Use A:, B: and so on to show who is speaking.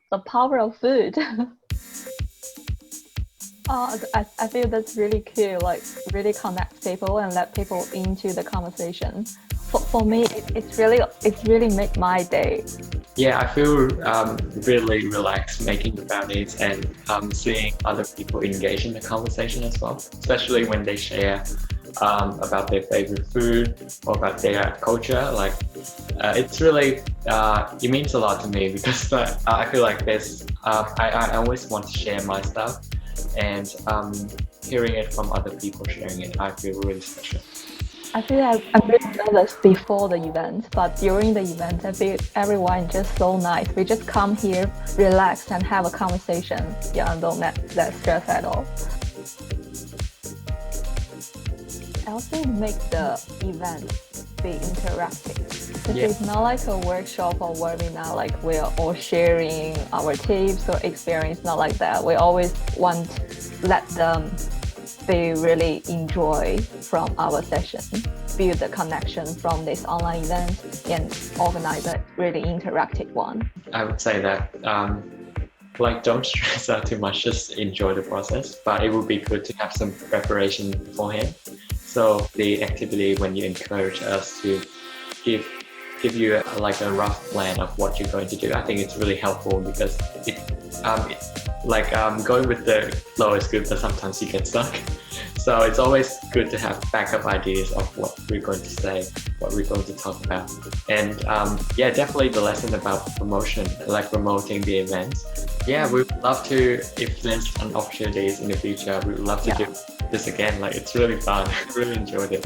A: the power of food. I feel that's really cool, like really connect people and let people into the conversation. For me, it's really make my day.
B: Yeah, I feel really relaxed making the brownies and seeing other people engage in the conversation as well, especially when they share about their favorite food or about their culture. Like, it's really, it means a lot to me because I feel like I always want to share my stuff and hearing it from other people sharing it, I feel really special.
A: I feel like I'm really nervous before the event, but during the event, I feel everyone just so nice. We just come here, relax, and have a conversation. Yeah, don't let stress at all. I also make the event be interactive. It's not like a workshop or webinar, like we're all sharing our tips or experience, not like that. We always want to let them they really enjoy from our session, build the connection from this online event, and organize a really interactive one.
B: I would say that like don't stress out too much, just enjoy the process. But it would be good to have some preparation beforehand. So the activity when you encourage us to give you like a rough plan of what you're going to do, I think it's really helpful because going with the flow is good, but sometimes you get stuck. So it's always good to have backup ideas of what we're going to say, what we're going to talk about. And yeah, definitely the lesson about promotion, like promoting the events. Yeah, we would love to, if there's an opportunities in the future, we would love to do this again. Like, it's really fun. I really enjoyed it.